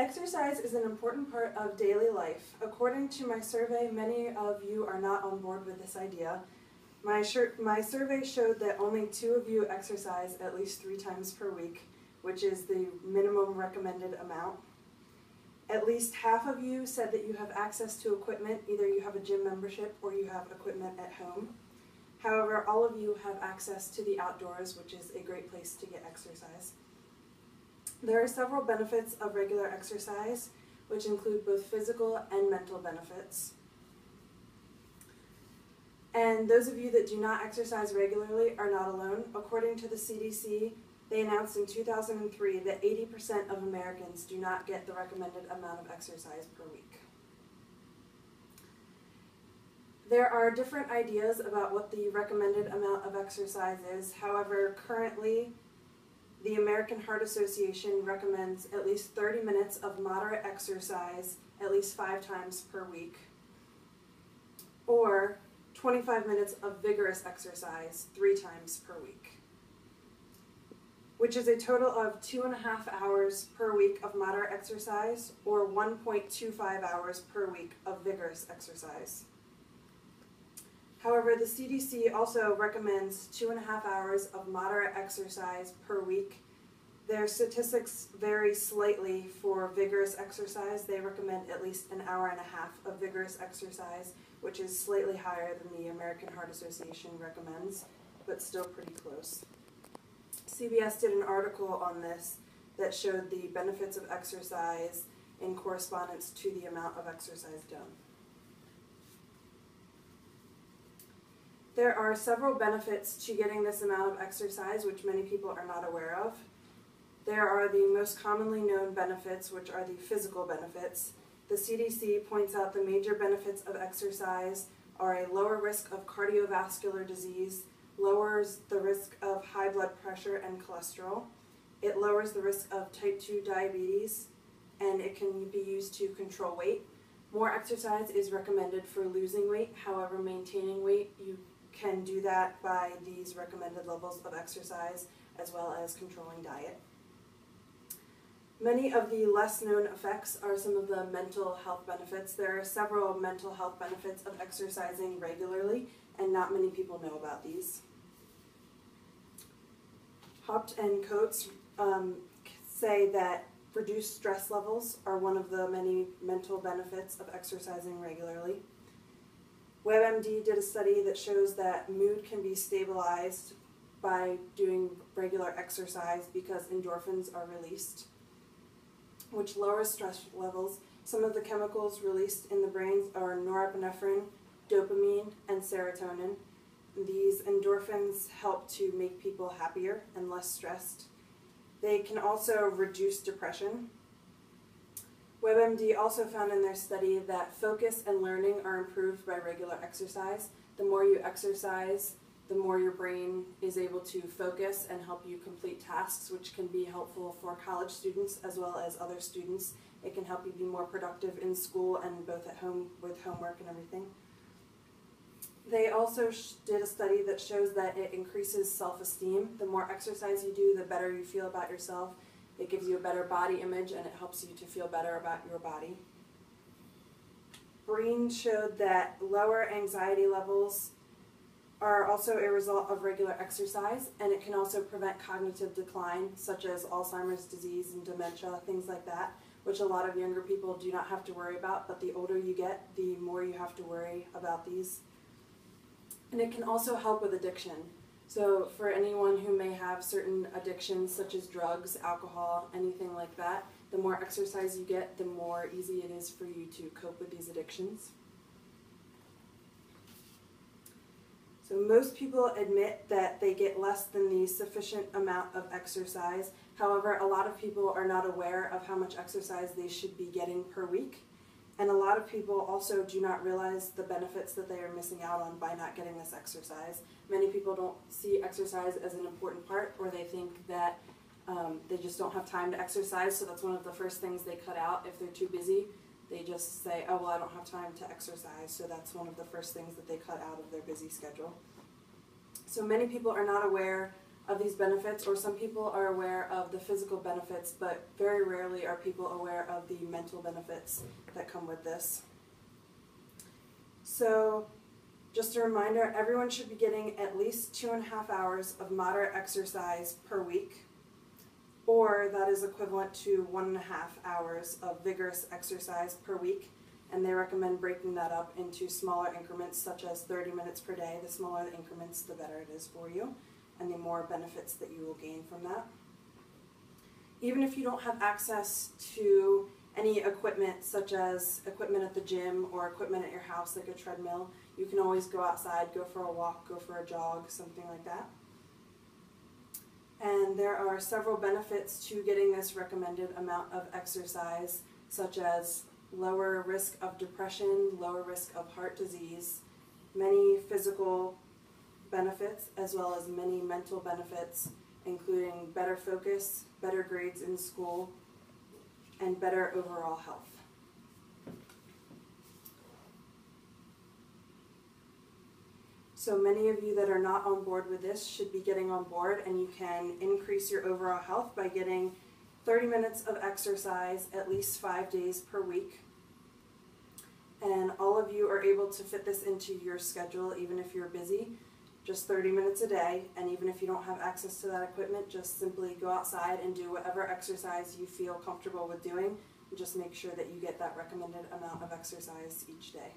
Exercise is an important part of daily life. According to my survey, many of you are not on board with this idea. My survey showed that only 2 of you exercise at least 3 times per week, which is the minimum recommended amount. At least half of you said that you have access to equipment, either you have a gym membership or you have equipment at home. However, all of you have access to the outdoors, which is a great place to get exercise. There are several benefits of regular exercise, which include both physical and mental benefits. And those of you that do not exercise regularly are not alone. According to the CDC, they announced in 2003 that 80% of Americans do not get the recommended amount of exercise per week. There are different ideas about what the recommended amount of exercise is. However, currently, the American Heart Association recommends at least 30 minutes of moderate exercise at least 5 times per week, or 25 minutes of vigorous exercise 3 times per week, which is a total of 2.5 hours per week of moderate exercise, or 1.25 hours per week of vigorous exercise. However, the CDC also recommends 2.5 hours of moderate exercise per week. Their statistics vary slightly for vigorous exercise. They recommend at least 1.5 hours of vigorous exercise, which is slightly higher than the American Heart Association recommends, but still pretty close. CBS did an article on this that showed the benefits of exercise in correspondence to the amount of exercise done. There are several benefits to getting this amount of exercise, which many people are not aware of. There are the most commonly known benefits, which are the physical benefits. The CDC points out the major benefits of exercise are a lower risk of cardiovascular disease, lowers the risk of high blood pressure and cholesterol. It lowers the risk of type 2 diabetes, and it can be used to control weight. More exercise is recommended for losing weight. However, maintaining weight, you can do that by these recommended levels of exercise, as well as controlling diet. Many of the less known effects are some of the mental health benefits. There are several mental health benefits of exercising regularly, and not many people know about these. Hopt and Coates say that reduced stress levels are one of the many mental benefits of exercising regularly. WebMD did a study that shows that mood can be stabilized by doing regular exercise because endorphins are released, which lowers stress levels. Some of the chemicals released in the brain are norepinephrine, dopamine, and serotonin. These endorphins help to make people happier and less stressed. They can also reduce depression. WebMD also found in their study that focus and learning are improved by regular exercise. The more you exercise, the more your brain is able to focus and help you complete tasks, which can be helpful for college students as well as other students. It can help you be more productive in school and both at home with homework and everything. They also did a study that shows that it increases self-esteem. The more exercise you do, the better you feel about yourself. It gives you a better body image, and it helps you to feel better about your body. Breen showed that lower anxiety levels are also a result of regular exercise, and it can also prevent cognitive decline, such as Alzheimer's disease and dementia, things like that, which a lot of younger people do not have to worry about, but the older you get, the more you have to worry about these. And it can also help with addiction. So for anyone who may have certain addictions such as drugs, alcohol, anything like that, the more exercise you get, the more easy it is for you to cope with these addictions. So most people admit that they get less than the sufficient amount of exercise. However, a lot of people are not aware of how much exercise they should be getting per week. And a lot of people also do not realize the benefits that they are missing out on by not getting this exercise. Many people don't see exercise as an important part, or they think that they just don't have time to exercise, so that's one of the first things they cut out if they're too busy. They just say, oh, well, I don't have time to exercise, so that's one of the first things that they cut out of their busy schedule. So many people are not aware of these benefits, or some people are aware of the physical benefits, but very rarely are people aware of the mental benefits that come with this. So, just a reminder, everyone should be getting at least 2.5 hours of moderate exercise per week, or that is equivalent to 1.5 hours of vigorous exercise per week, and they recommend breaking that up into smaller increments, such as 30 minutes per day. The smaller the increments, the better it is for you, and the more benefits that you will gain from that. Even if you don't have access to any equipment, such as equipment at the gym or equipment at your house like a treadmill, you can always go outside, go for a walk, go for a jog, something like that. And there are several benefits to getting this recommended amount of exercise, such as lower risk of depression, lower risk of heart disease, many physical benefits, as well as many mental benefits, including better focus, better grades in school, and better overall health. So many of you that are not on board with this should be getting on board, and you can increase your overall health by getting 30 minutes of exercise at least 5 days per week. And all of you are able to fit this into your schedule, even if you're busy, just 30 minutes a day. And even if you don't have access to that equipment, just simply go outside and do whatever exercise you feel comfortable with doing. And just make sure that you get that recommended amount of exercise each day.